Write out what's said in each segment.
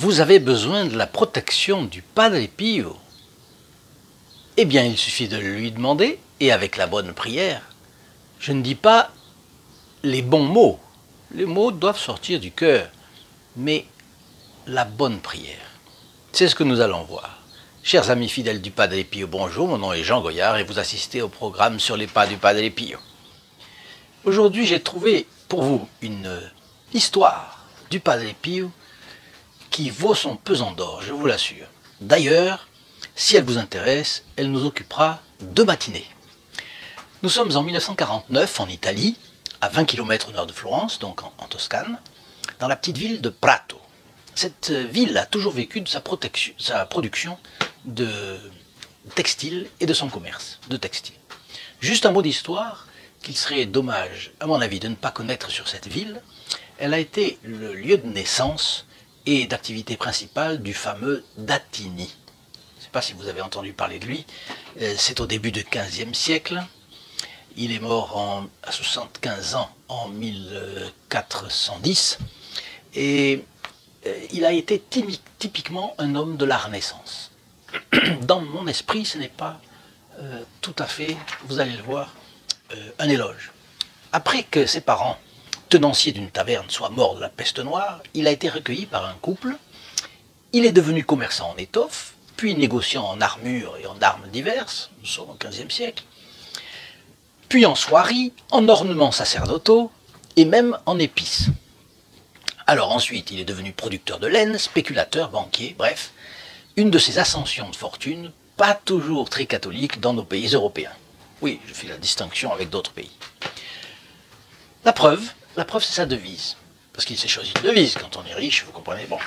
Vous avez besoin de la protection du Padre Pio. Eh bien, il suffit de lui demander, et avec la bonne prière. Je ne dis pas les bons mots. Les mots doivent sortir du cœur, mais la bonne prière. C'est ce que nous allons voir. Chers amis fidèles du Padre Pio, bonjour, mon nom est Jean Goyard et vous assistez au programme sur les pas du Padre Pio. Aujourd'hui, j'ai trouvé pour vous une histoire du Padre Pio qui vaut son pesant d'or, je vous l'assure. D'ailleurs, si elle vous intéresse, elle nous occupera 2 matinées. Nous sommes en 1949 en Italie, à 20 km au nord de Florence, donc en Toscane, dans la petite ville de Prato. Cette ville a toujours vécu de sa production de textiles et de son commerce de textiles. Juste un mot d'histoire qu'il serait dommage, à mon avis, de ne pas connaître sur cette ville. Elle a été le lieu de naissance et d'activité principale du fameux Datini. Je ne sais pas si vous avez entendu parler de lui. C'est au début du XVe siècle. Il est mort à 75 ans en 1410. Et il a été typiquement un homme de la Renaissance. Dans mon esprit, ce n'est pas tout à fait, vous allez le voir, un éloge. Après que ses parents, tenanciers d'une taverne, soient morts de la peste noire, il a été recueilli par un couple. Il est devenu commerçant en étoffe, puis négociant en armure et en armes diverses, nous sommes au XVe siècle, puis en soieries, en ornements sacerdotaux et même en épices. Alors ensuite, il est devenu producteur de laine, spéculateur, banquier, bref, une de ces ascensions de fortune, pas toujours très catholiques dans nos pays européens. Oui, je fais la distinction avec d'autres pays. La preuve c'est sa devise. Parce qu'il s'est choisi une devise quand on est riche, vous comprenez, bon.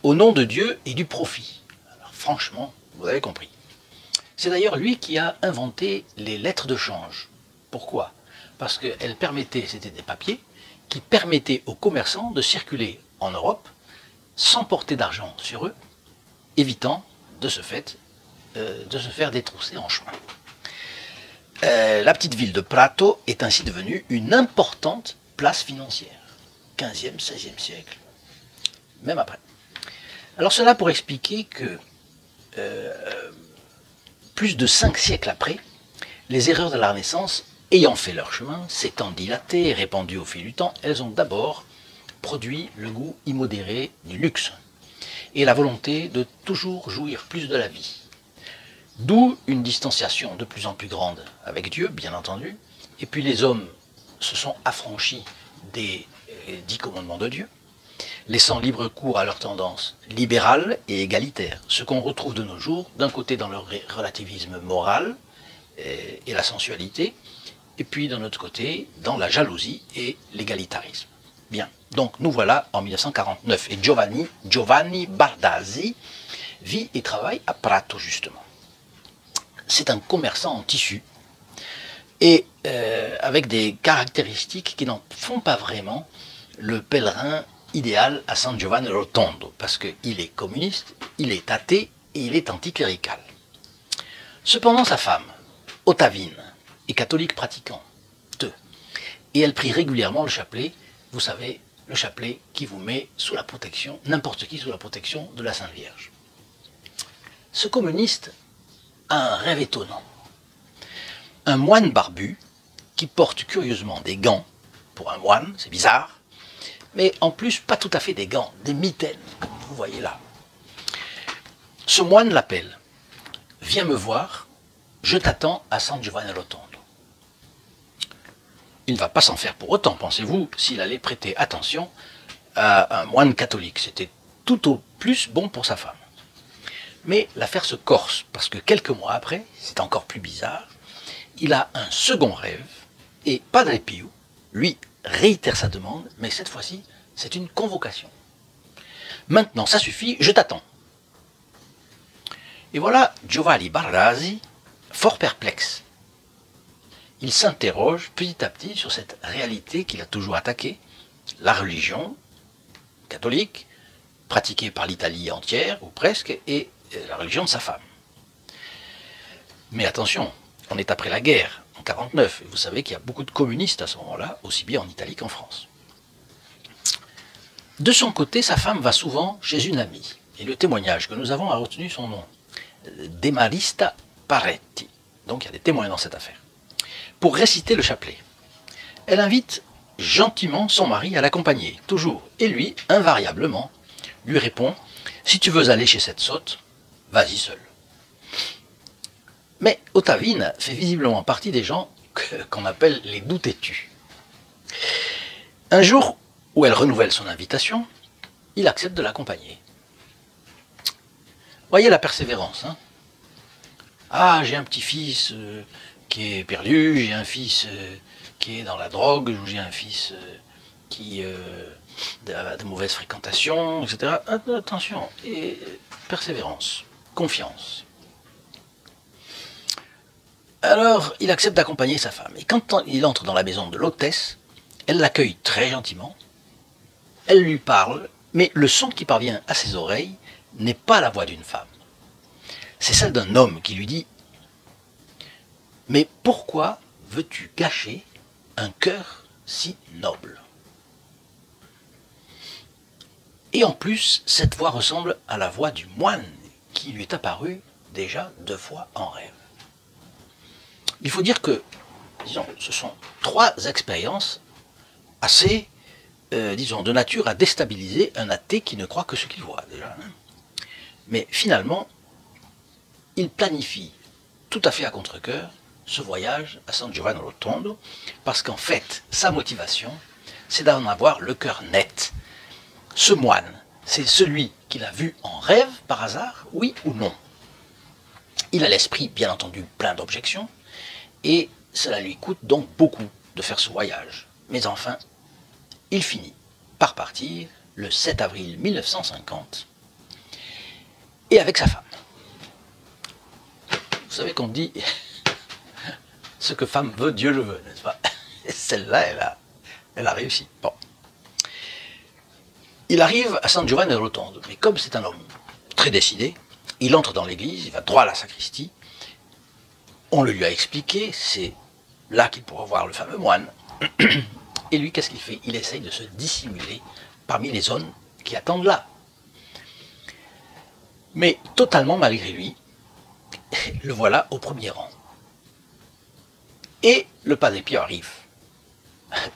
Au nom de Dieu et du profit. Alors franchement, vous avez compris. C'est d'ailleurs lui qui a inventé les lettres de change. Pourquoi? Parce qu'elles permettaient, c'était des papiers, qui permettaient aux commerçants de circuler en Europe sans porter d'argent sur eux, évitant de ce fait de se faire détrousser en chemin. La petite ville de Prato est ainsi devenue une importante place financière. 15e, 16e siècle, même après. Alors cela pour expliquer que plus de 5 siècles après, les erreurs de la Renaissance ayant fait leur chemin, s'étant dilatées et répandues au fil du temps, elles ont d'abord produit le goût immodéré du luxe et la volonté de toujours jouir plus de la vie. D'où une distanciation de plus en plus grande avec Dieu, bien entendu, et puis les hommes se sont affranchis des 10 commandements de Dieu, laissant libre cours à leurs tendances libérales et égalitaires, ce qu'on retrouve de nos jours, d'un côté dans le relativisme moral et la sensualité, et puis d'un autre côté dans la jalousie et l'égalitarisme. Bien, donc nous voilà en 1949, et Giovanni Bardasi vit et travaille à Prato justement. C'est un commerçant en tissu, et avec des caractéristiques qui n'en font pas vraiment le pèlerin idéal à San Giovanni Rotondo, parce qu'il est communiste, il est athée et il est anticlérical. Cependant sa femme, Ottavine, est catholique pratiquante, et elle prie régulièrement le chapelet, vous savez, le chapelet qui vous met sous la protection, n'importe qui sous la protection de la Sainte Vierge. Ce communiste a un rêve étonnant. Un moine barbu qui porte curieusement des gants, pour un moine, c'est bizarre, mais en plus pas tout à fait des gants, des mitaines, comme vous voyez là. Ce moine l'appelle, viens me voir, je t'attends à San Giovanni Rotondo. Il ne va pas s'en faire pour autant, pensez-vous, s'il allait prêter attention à un moine catholique. C'était tout au plus bon pour sa femme. Mais l'affaire se corse, parce que quelques mois après, c'est encore plus bizarre, il a un second rêve, et Padre Pio, lui, réitère sa demande, mais cette fois-ci, c'est une convocation. Maintenant, ça suffit, je t'attends. Et voilà Giovanni Bardasi, fort perplexe. Il s'interroge petit à petit sur cette réalité qu'il a toujours attaquée, la religion catholique, pratiquée par l'Italie entière, ou presque, et la religion de sa femme. Mais attention, on est après la guerre, en 1949, et vous savez qu'il y a beaucoup de communistes à ce moment-là, aussi bien en Italie qu'en France. De son côté, sa femme va souvent chez une amie. Et le témoignage que nous avons a retenu son nom. Demarista Paretti. Donc il y a des témoins dans cette affaire. Pour réciter le chapelet. Elle invite gentiment son mari à l'accompagner, toujours. Et lui, invariablement, lui répond « Si tu veux aller chez cette sotte, vas-y seul ». Mais Ottavine fait visiblement partie des gens qu'on appelle les doux têtus. Un jour où elle renouvelle son invitation, il accepte de l'accompagner. Voyez la persévérance. Hein. Ah, j'ai un petit-fils qui est perdu, j'ai un fils qui est dans la drogue, ou j'ai un fils qui a de mauvaises fréquentations, etc. Attention, et persévérance, confiance. Alors, il accepte d'accompagner sa femme. Et quand il entre dans la maison de l'hôtesse, elle l'accueille très gentiment, elle lui parle, mais le son qui parvient à ses oreilles n'est pas la voix d'une femme. C'est celle d'un homme qui lui dit « Mais pourquoi veux-tu gâcher un cœur si noble ?» Et en plus, cette voix ressemble à la voix du moine qui lui est apparue déjà 2 fois en rêve. Il faut dire que, disons, ce sont 3 expériences assez, disons, de nature à déstabiliser un athée qui ne croit que ce qu'il voit, déjà. Mais finalement, il planifie tout à fait à contre-cœur ce voyage à San Giovanni Rotondo, parce qu'en fait, sa motivation, c'est d'en avoir le cœur net. Ce moine, c'est celui qu'il a vu en rêve, par hasard, oui ou non. Il a l'esprit, bien entendu, plein d'objections, et cela lui coûte donc beaucoup de faire ce voyage. Mais enfin, il finit par partir le 7 avril 1950, et avec sa femme. Vous savez qu'on dit « ce que femme veut, Dieu le veut », n'est-ce pas? Et celle-là, elle a réussi. Bon. Il arrive à San Giovanni Rotondo, mais comme c'est un homme très décidé, il entre dans l'église, il va droit à la sacristie. On le lui a expliqué, c'est là qu'il pourra voir le fameux moine. Et lui, qu'est-ce qu'il fait? Il essaye de se dissimuler parmi les hommes qui attendent là. Mais totalement malgré lui, le voilà au premier rang. Et le Padre Pio arrive.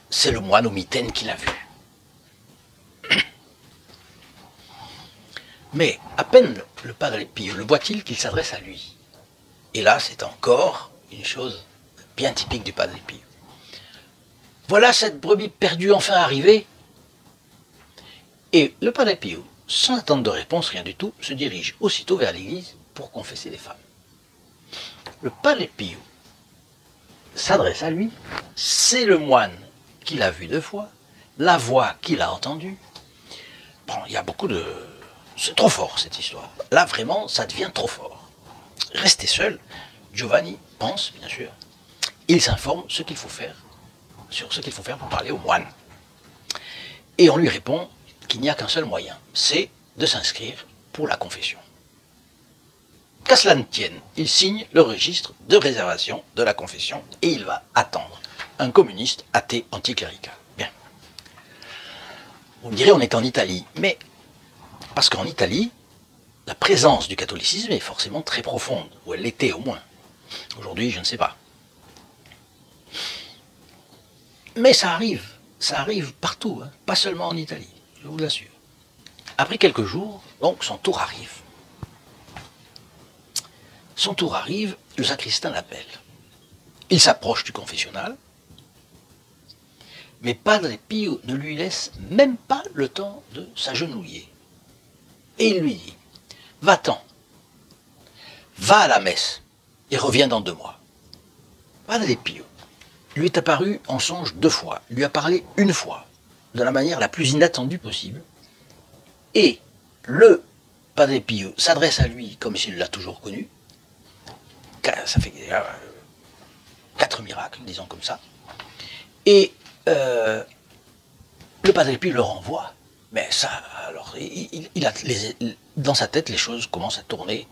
C'est le moine au mitaine qui l'a vu. Mais à peine le Padre Pio le voit-il qu'il s'adresse à lui. Et là, c'est encore une chose bien typique du Padre Pio. Voilà cette brebis perdue enfin arrivée. Et le Padre Pio, sans attendre de réponse, rien du tout, se dirige aussitôt vers l'église pour confesser les femmes. Le Padre Pio s'adresse à lui, c'est le moine qu'il a vu 2 fois, la voix qu'il a entendue. Bon, il y a beaucoup de... C'est trop fort cette histoire. Là, vraiment, ça devient trop fort. Resté seul, Giovanni pense, bien sûr, il s'informe sur ce qu'il faut faire pour parler au moine. Et on lui répond qu'il n'y a qu'un seul moyen, c'est de s'inscrire pour la confession. Qu'à cela ne tienne, il signe le registre de réservation de la confession et il va attendre un communiste athée anticlérical. Bien. Vous me direz, on est en Italie, mais parce qu'en Italie, la présence du catholicisme est forcément très profonde, ou elle l'était au moins. Aujourd'hui, je ne sais pas. Mais ça arrive partout, hein, pas seulement en Italie, je vous l'assure. Après quelques jours, donc son tour arrive. Son tour arrive, le sacristain l'appelle. Il s'approche du confessionnal, mais Padre Pio ne lui laisse même pas le temps de s'agenouiller. Et il lui dit, va-t'en, va à la messe et reviens dans 2 mois. Padre Pio lui est apparu en songe 2 fois, lui a parlé 1 fois, de la manière la plus inattendue possible, et le Padre Pio s'adresse à lui comme s'il l'a toujours connu. Ça fait 4 miracles, disons comme ça. Et le Padre Pio le renvoie. Mais ça, alors, il a dans sa tête, les choses commencent à tourner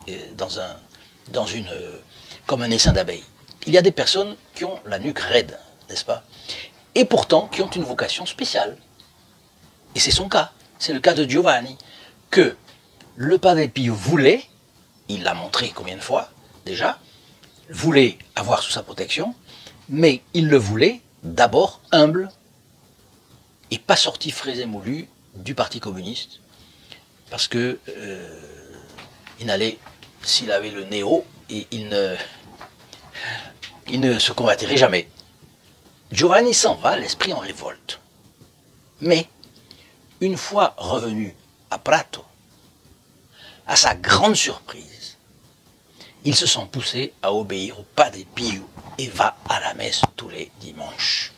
comme un essaim d'abeilles. Il y a des personnes qui ont la nuque raide, n'est-ce pas? Et pourtant, qui ont une vocation spéciale. Et c'est son cas. c'est le cas de Giovanni, que le Padre Pio voulait, il l'a montré combien de fois déjà, voulait avoir sous sa protection, mais il le voulait d'abord humble et pas sorti frais et moulu du Parti communiste, parce que il n'allait, s'il avait le nez haut, il ne se convertirait jamais. Giovanni s'en va, l'esprit en révolte. Mais, une fois revenu à Prato, à sa grande surprise, il se sent poussé à obéir au Padre Pio et va à la messe tous les dimanches.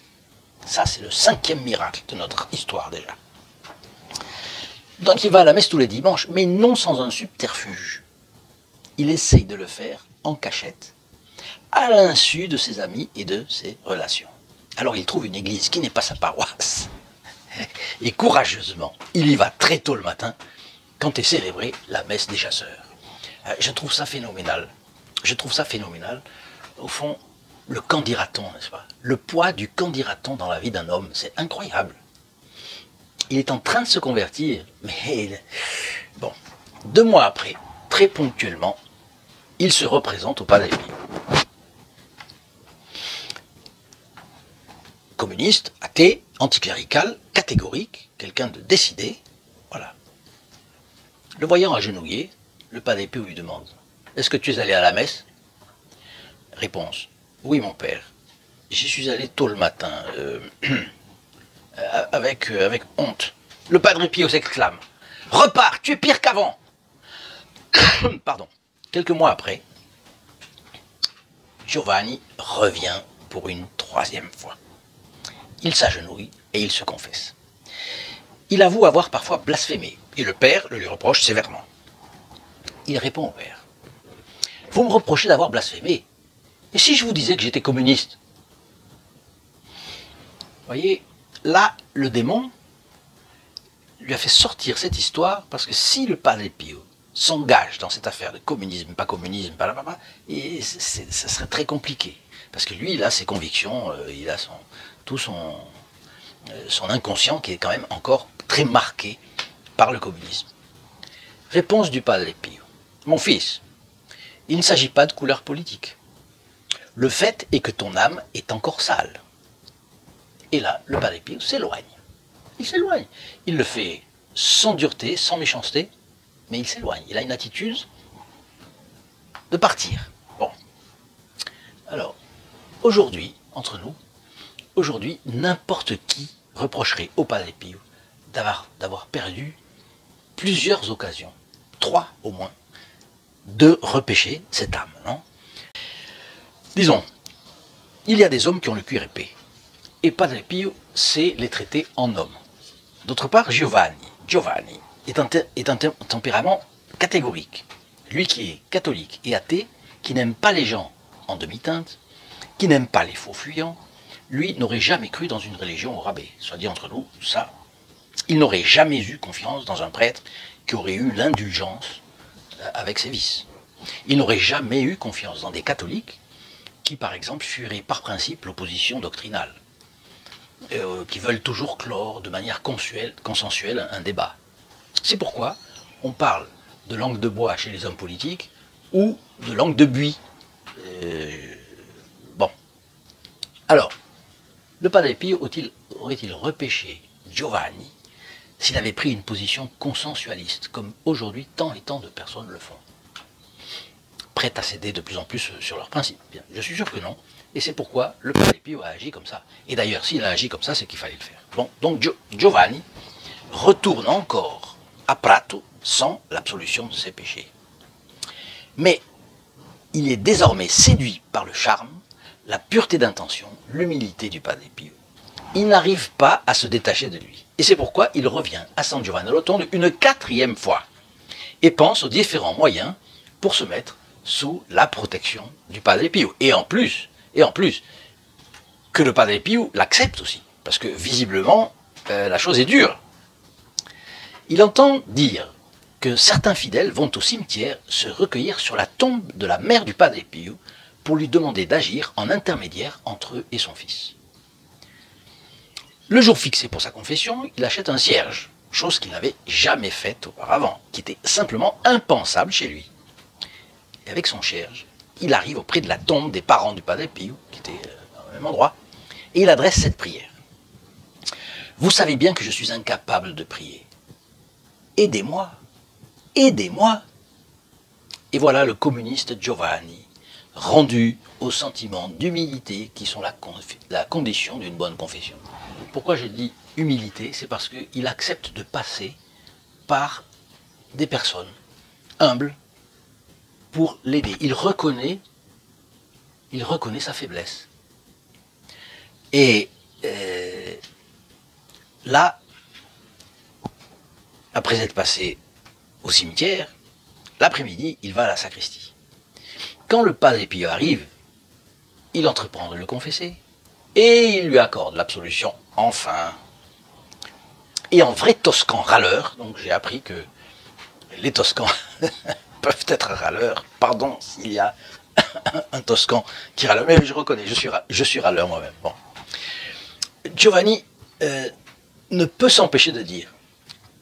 Ça, c'est le 5e miracle de notre histoire déjà. Donc il va à la messe tous les dimanches, mais non sans un subterfuge. Il essaye de le faire en cachette, à l'insu de ses amis et de ses relations. Alors il trouve une église qui n'est pas sa paroisse. Et courageusement, il y va très tôt le matin, quand est célébrée la messe des chasseurs. Je trouve ça phénoménal. Je trouve ça phénoménal. Au fond, le qu'en dira-t-on, n'est-ce pas? Le poids du qu'en dira-t-on dans la vie d'un homme, c'est incroyable. Il est en train de se convertir, mais bon, 2 mois après, très ponctuellement, il se représente au Padre Pio. Communiste, athée, anticlérical, catégorique, quelqu'un de décidé, voilà. Le voyant agenouillé, le Padre Pio lui demande « Est-ce que tu es allé à la messe ?» Réponse « Oui, mon père, j'y suis allé tôt le matin, avec honte. » Le Padre Pio s'exclame « Repars, tu es pire qu'avant !» Pardon. Quelques mois après, Giovanni revient pour une 3e fois. Il s'agenouille et il se confesse. Il avoue avoir parfois blasphémé, et le père le lui reproche sévèrement. Il répond au père « Vous me reprochez d'avoir blasphémé, et si je vous disais que j'étais communiste ?» Vous voyez, là, le démon lui a fait sortir cette histoire, parce que si le Padre Pio s'engage dans cette affaire de communisme, pas communisme, et ça serait très compliqué. Parce que lui, il a ses convictions, il a tout son inconscient qui est quand même encore très marqué par le communisme. Réponse du Padre Pio. Mon fils, il ne s'agit pas de couleur politique. Le fait est que ton âme est encore sale. Et là, le Padre Pio s'éloigne. Il s'éloigne. Il le fait sans dureté, sans méchanceté, mais il s'éloigne. Il a une attitude de partir. Bon. Alors, aujourd'hui, entre nous, aujourd'hui, n'importe qui reprocherait au Padre Pio d'avoir perdu plusieurs occasions, 3 au moins, de repêcher cette âme, non? Disons, il y a des hommes qui ont le cuir épais, et Padre Pio sait les traiter en hommes. D'autre part, Giovanni est un tempérament catégorique. Lui qui est catholique et athée, qui n'aime pas les gens en demi-teinte, qui n'aime pas les faux fuyants, lui n'aurait jamais cru dans une religion au rabais. Soit dit entre nous, ça, il n'aurait jamais eu confiance dans un prêtre qui aurait eu l'indulgence avec ses vices. Il n'aurait jamais eu confiance dans des catholiques qui, par exemple, fuiraient par principe l'opposition doctrinale, qui veulent toujours clore de manière consensuelle un débat. C'est pourquoi on parle de langue de bois chez les hommes politiques ou de langue de buis. Bon. Alors, le Padre Pio aurait-il repêché Giovanni s'il avait pris une position consensualiste, comme aujourd'hui tant et tant de personnes le font, prêtes à céder de plus en plus sur leurs principes? Bien, je suis sûr que non, et c'est pourquoi le Padre Pio a agi comme ça. Et d'ailleurs, s'il a agi comme ça, c'est qu'il fallait le faire. Bon, donc Giovanni retourne encore à Prato sans l'absolution de ses péchés. Mais il est désormais séduit par le charme, la pureté d'intention, l'humilité du Padre Pio. Il n'arrive pas à se détacher de lui. Et c'est pourquoi il revient à San Giovanni Rotondo une 4e fois et pense aux différents moyens pour se mettre sous la protection du Padre Pio. Et en plus, que le Padre Pio l'accepte aussi, parce que visiblement, la chose est dure. Il entend dire que certains fidèles vont au cimetière se recueillir sur la tombe de la mère du Padre Pio pour lui demander d'agir en intermédiaire entre eux et son fils. Le jour fixé pour sa confession, il achète un cierge chose qu'il n'avait jamais faite auparavant, qui était simplement impensable chez lui. Et avec son cierge, il arrive auprès de la tombe des parents du Padre Pio, qui était au même endroit, et il adresse cette prière. Vous savez bien que je suis incapable de prier. Aidez-moi, aidez-moi. Et voilà le communiste Giovanni, rendu au sentiment d'humilité qui sont la condition d'une bonne confession. Pourquoi j'ai dit humilité? C'est parce qu'il accepte de passer par des personnes humbles pour l'aider. Il reconnaît sa faiblesse. Et là, après être passé au cimetière, l'après-midi, il va à la sacristie. Quand le Padre Pio arrive, il entreprend de le confesser et il lui accorde l'absolution, enfin. Et en vrai Toscan râleur, donc j'ai appris que les Toscans peuvent être râleurs, pardon s'il y a un Toscan qui râle, mais je reconnais, je suis râleur moi-même. Bon. Giovanni ne peut s'empêcher de dire: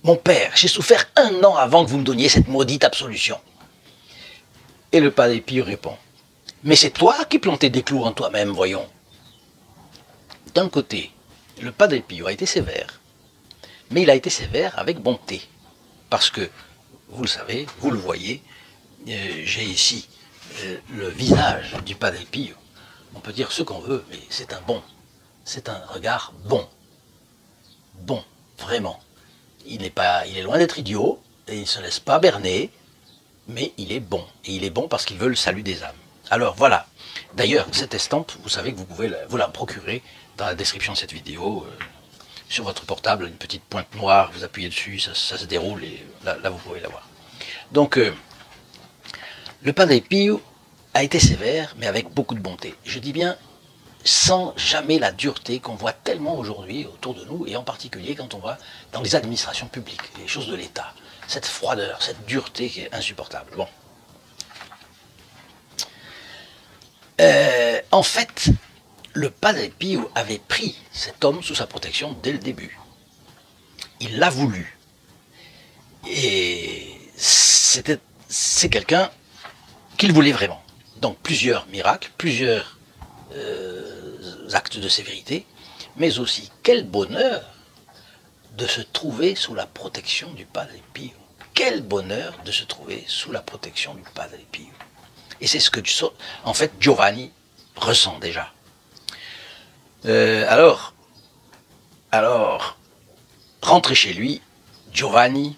mon père, j'ai souffert 1 an avant que vous me donniez cette maudite absolution. Et le Padre Pio répond: mais c'est toi qui plantais des clous en toi-même, voyons. D'un côté, le Padre Pio a été sévère, mais il a été sévère avec bonté. Parce que, vous le savez, vous le voyez, j'ai ici le visage du Padre Pio. On peut dire ce qu'on veut, mais c'est un bon. C'est un regard bon. Bon, vraiment. Il est loin d'être idiot, et il ne se laisse pas berner, mais il est bon. Et il est bon parce qu'il veut le salut des âmes. Alors voilà. D'ailleurs, cette estampe, vous savez que vous pouvez vous la procurer dans la description de cette vidéo. Sur votre portable, une petite pointe noire, vous appuyez dessus, ça se déroule et là vous pouvez la voir. Donc, le Padre Pio a été sévère, mais avec beaucoup de bonté. Je dis bien, sans jamais la dureté qu'on voit tellement aujourd'hui autour de nous, et en particulier quand on va dans les administrations publiques, les choses de l'État. Cette froideur, cette dureté qui est insupportable. Bon. En fait, le Padre Pio avait pris cet homme sous sa protection dès le début. Il l'a voulu. Et c'est quelqu'un qu'il voulait vraiment. Donc plusieurs miracles, plusieurs actes de sévérité, mais aussi quel bonheur de se trouver sous la protection du Padre Pio. Quel bonheur de se trouver sous la protection du Padre Pio. Et c'est ce que, en fait, Giovanni ressent déjà. Alors, rentré chez lui, Giovanni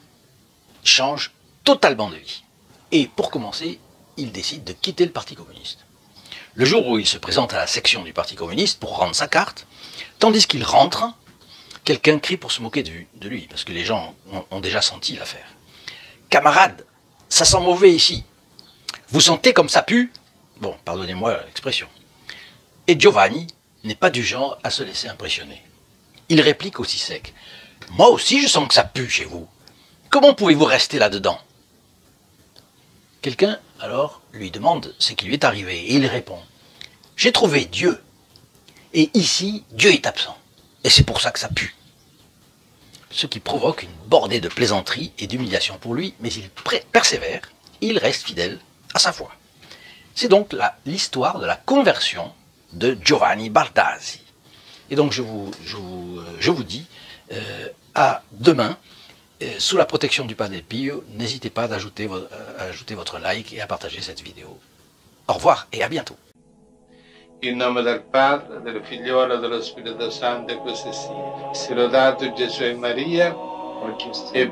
change totalement de vie. Et pour commencer, il décide de quitter le Parti communiste. Le jour où il se présente à la section du Parti communiste pour rendre sa carte, tandis qu'il rentre, quelqu'un crie pour se moquer de lui, parce que les gens ont déjà senti l'affaire. « Camarade, ça sent mauvais ici. Vous sentez comme ça pue ?» Bon, pardonnez-moi l'expression. Et Giovanni n'est pas du genre à se laisser impressionner. Il réplique aussi sec: « Moi aussi je sens que ça pue chez vous. Comment pouvez-vous rester là-dedans ?» Quelqu'un, alors, lui demande ce qui lui est arrivé, et il répond: « J'ai trouvé Dieu, et ici, Dieu est absent, et c'est pour ça que ça pue. » Ce qui provoque une bordée de plaisanteries et d'humiliation pour lui, mais il persévère, il reste fidèle à sa foi. C'est donc l'histoire de la conversion de Giovanni Baldassi. Et donc je vous dis à demain, sous la protection du Padre Pio. N'hésitez pas à ajouter votre like et à partager cette vidéo. Au revoir et à bientôt. In nome del Padre, del Figliolo e dello Spirito Santo, e così sia. Sia lodato Gesù e Maria, e